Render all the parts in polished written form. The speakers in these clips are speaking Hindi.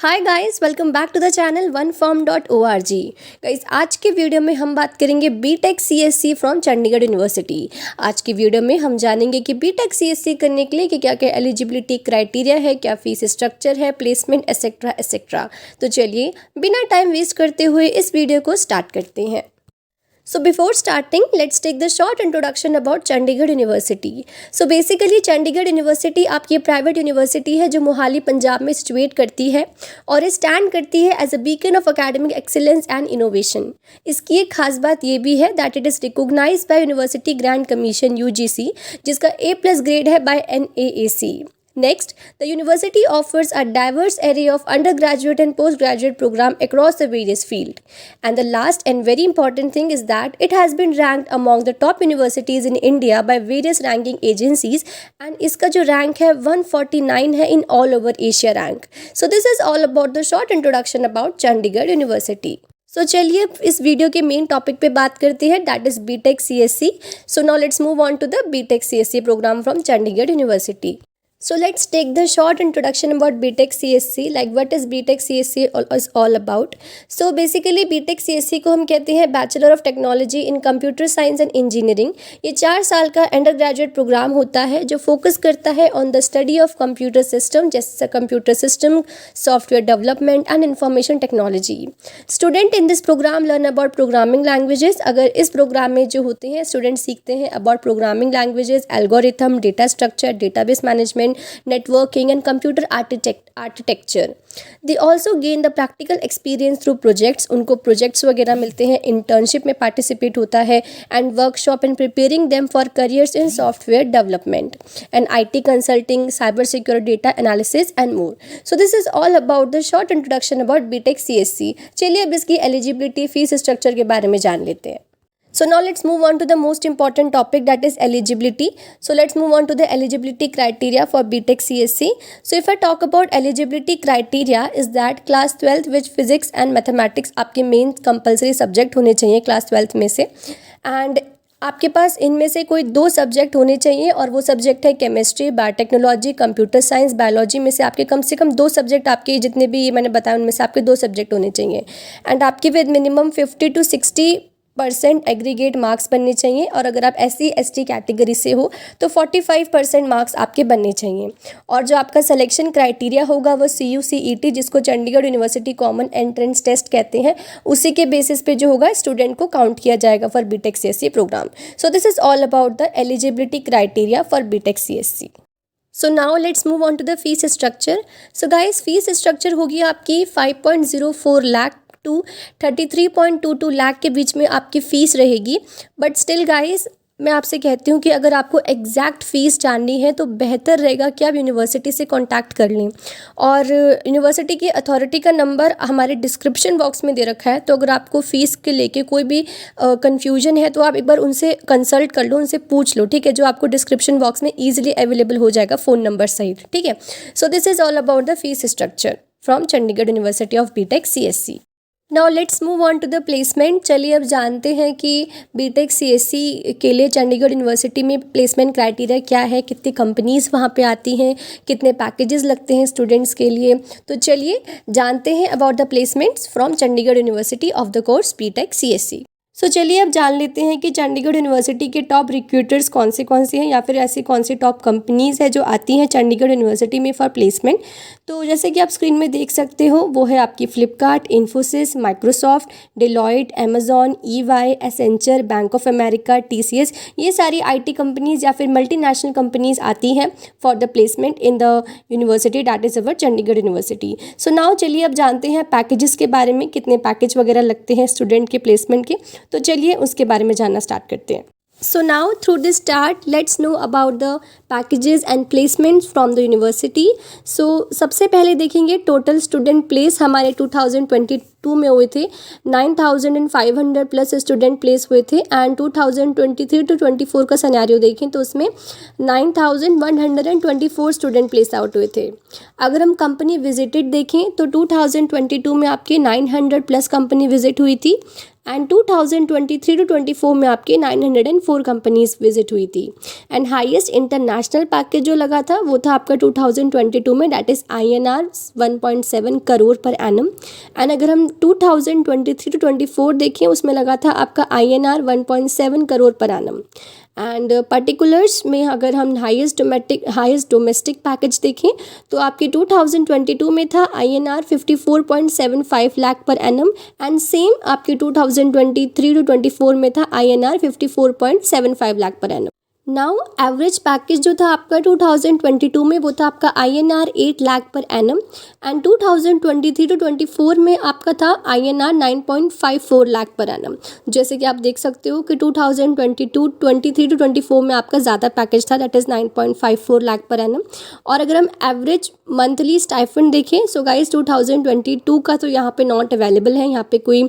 Hi guys, welcome back to the channel oneform.org। Guys, आज के वीडियो में हम बात करेंगे BTech CSC from Chandigarh university. आज की वीडियो में हम जानेंगे कि बीटेक सीएससी करने के लिए कि क्या क्या एलिजिबिलिटी क्राइटेरिया है, क्या फीस स्ट्रक्चर है, प्लेसमेंट एसेट्रा एसेट्रा। तो चलिए बिना टाइम वेस्ट करते हुए इस वीडियो को स्टार्ट करते हैं। So before starting, let's take the short introduction about Chandigarh university. So basically Chandigarh university आपकी प्राइवेट यूनिवर्सिटी है जो मोहाली पंजाब में सिचुएट करती है और ये स्टैंड करती है as a beacon of academic excellence and innovation. इसकी एक खास बात ये भी है that it is recognised by university grant commission UGC, जिसका A+ ग्रेड है by NAAC। Next, the university offers a diverse array of undergraduate and postgraduate program across the various fields. And the last and very important thing is that it has been ranked among the top universities in India by various ranking agencies, and इसका जो rank है 149 है in all over Asia rank. So this is all about the short introduction about Chandigarh University. So चलिए इस वीडियो के मेन टॉपिक पे बात करते हैं, that is BTech CSC. So now let's move on to the BTech CSC program from Chandigarh university. So let's take the short introduction about BTech CSC, like what is BTech CSC is all about. So basically BTech CSC को हम कहते हैं bachelor of technology in computer science and engineering. ये 4 साल का अंडर ग्रेजुएट प्रोग्राम होता है जो फोकस करता है on the study of computer system, जैसे computer system, software development and information technology. Student in this program learn about programming languages. अगर इस प्रोग्राम में जो होते हैं स्टूडेंट सीखते हैं about programming languages, algorithm, data structure, database management, networking and computer architecture. They also gain the practical experience through projects. उनको projects वगैरह मिलते हैं, internship में participate होता है, and workshop in preparing them for careers in software development and IT consulting, cyber security, data analysis and more. So this is all about the short introduction about BTech CSC। चलिए अब इसकी eligibility, fees structure के बारे में जान लेते हैं। So now let's move on to the most important topic, that is eligibility. So let's move on to the eligibility criteria for BTech CSC. So if I talk about eligibility criteria is that class 12th with physics and mathematics आपके main compulsory subject होने चाहिए class 12th में से, and आपके पास इनमें से कोई 2 सब्जेक्ट होने चाहिए और वो सब्जेक्ट है chemistry, biotechnology, computer science, biology में से आपके कम से कम 2 सब्जेक्ट, आपके जितने भी ये मैंने बताया उनमें से आपके 2 सब्जेक्ट होने चाहिए, एंड आपके with minimum 50 to 60% aggregate marks बनने चाहिए, और अगर आप SC ST कैटेगरी से हो तो 45% मार्क्स आपके बनने चाहिए। और जो आपका सिलेक्शन क्राइटेरिया होगा वो CUCET, जिसको Chandigarh university common entrance test कहते हैं, उसी के बेसिस पे जो होगा स्टूडेंट को काउंट किया जाएगा for BTech CSC program. So this is all about the eligibility criteria for BTech CSC। So now let's move on to the fees structure. So guys, fees structure होगी आपकी 5.04 लाख टू 33.22 लाख के बीच में आपकी फ़ीस रहेगी। बट स्टिल गाइस, मैं आपसे कहती हूँ कि अगर आपको एग्जैक्ट फ़ीस जाननी है तो बेहतर रहेगा कि आप यूनिवर्सिटी से कांटेक्ट कर लें, और यूनिवर्सिटी की अथॉरिटी का नंबर हमारे डिस्क्रिप्शन बॉक्स में दे रखा है। तो अगर आपको फ़ीस के लेके कोई भी कन्फ्यूजन है तो आप एक बार उनसे कंसल्ट कर लो, उनसे पूछ लो, ठीक है, जो आपको डिस्क्रिप्शन बॉक्स में ईजिली अवेलेबल हो जाएगा फ़ोन नंबर सहित, ठीक है। So this is all about the fees structure from Chandigarh university of BTech CSC। Now let's move on to the placement. चलिए अब जानते हैं कि बीटेक CSC के लिए चंडीगढ़ यूनिवर्सिटी में प्लेसमेंट क्राइटेरिया क्या है, कितनी कंपनीज़ वहाँ पे आती हैं, कितने पैकेजेस लगते हैं स्टूडेंट्स के लिए। तो चलिए जानते हैं about the placements from Chandigarh university of the course BTech CSC। So चलिए अब जान लेते हैं कि चंडीगढ़ यूनिवर्सिटी के टॉप रिक्रूटर्स कौन से हैं, या फिर ऐसी कौन सी टॉप कंपनीज़ है जो आती हैं चंडीगढ़ यूनिवर्सिटी में फॉर प्लेसमेंट। तो जैसे कि आप स्क्रीन में देख सकते हो वो है आपकी Flipkart, Infosys, Microsoft, Deloitte, Amazon, EY, Accenture, bank of America, TCS। ये सारी IT कंपनीज़ या फिर मल्टीनेशनल कंपनीज़ आती हैं for the placement in the university, that is our Chandigarh University. So now चलिए अब जानते हैं पैकेजेस के बारे में, कितने पैकेज वगैरह लगते हैं स्टूडेंट के प्लेसमेंट के। तो चलिए उसके बारे में जानना स्टार्ट करते हैं। So now through this start let's know about the packages and placements from the university. So सबसे पहले देखेंगे टोटल स्टूडेंट प्लेस हमारे 2022 में हुए थे 9,500 प्लस स्टूडेंट प्लेस हुए थे, एंड 2023 to 24 का सिनेरियो देखें तो उसमें 9,124 स्टूडेंट प्लेस आउट हुए थे। अगर हम कंपनी विजिटेड देखें तो 2022 में आपके 900 प्लस कंपनी विजिट हुई थी, एंड 2023 टू 24 में आपके 904 कंपनीज विजिट हुई थी। एंड हाईएस्ट इंटरनेशनल पैकेज जो लगा था वो था आपका 2022 में, that is INR 1.7 crore per annum. And अगर हम 2023 टू 24 देखें उसमें लगा था आपका INR 1.7 crore per annum. And particulars में अगर हम हाईएस्ट डोमेस्टिक पैकेज देखें तो आपके 2022 में था INR 54.75 lakh per annum. And same आपके 2023 टू 24 में था INR 54.75 lakh per annum. Now average package जो था आपका 2022 में वो था आपका INR 8 lakh per annum. And 2023 to 24 में आपका था INR 9.54 लाख पर एनम। जैसे कि आप देख सकते हो कि 2023 टू 24 में आपका ज़्यादा पैकेज था, that is 9.54 lakh per annum. और अगर हम एवरेज मंथली स्टाइफंड देखें सो गाइस 2022 का तो यहाँ पे नॉट अवेलेबल है, यहाँ पे कोई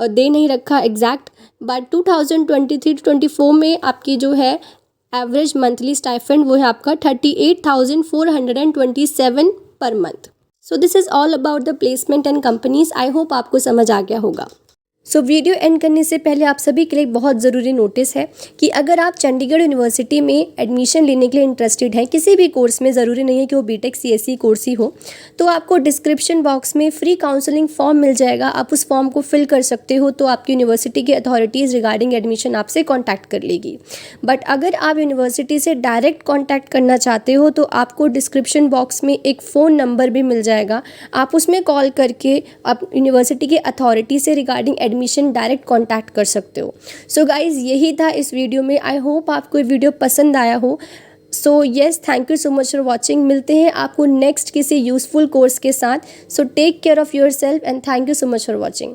दे नहीं रखा एग्जैक्ट, बट 2023 टू 24 में आपकी जो है एवरेज मंथली स्टाइफंड वो है आपका 38,427 per month. So this is all about the placement and companies. I hope आपको समझ आ गया होगा। सो वीडियो एंड करने से पहले आप सभी के लिए बहुत ज़रूरी नोटिस है कि अगर आप चंडीगढ़ यूनिवर्सिटी में एडमिशन लेने के लिए इंटरेस्टेड हैं किसी भी कोर्स में, ज़रूरी नहीं है कि वो बीटेक CSE कोर्स ही हो, तो आपको डिस्क्रिप्शन बॉक्स में फ्री काउंसलिंग फॉर्म मिल जाएगा। आप उस फॉर्म को फिल कर सकते हो, तो आपकी यूनिवर्सिटी की अथॉरिटीज़ रिगार्डिंग एडमिशन आपसे कॉन्टैक्ट कर लेगी। बट अगर आप यूनिवर्सिटी से डायरेक्ट कॉन्टैक्ट करना चाहते हो तो आपको डिस्क्रिप्शन बॉक्स में एक फ़ोन नंबर भी मिल जाएगा, आप उसमें कॉल करके आप यूनिवर्सिटी की अथॉरिटी से रिगार्डिंग एडमिशन डायरेक्ट कांटेक्ट कर सकते हो। सो गाइज यही था इस वीडियो में। आई होप आपको ये वीडियो पसंद आया हो। So yes, thank you so much for watching. मिलते हैं आपको नेक्स्ट किसी यूजफुल कोर्स के साथ। So take care of your self and thank you so much for watching.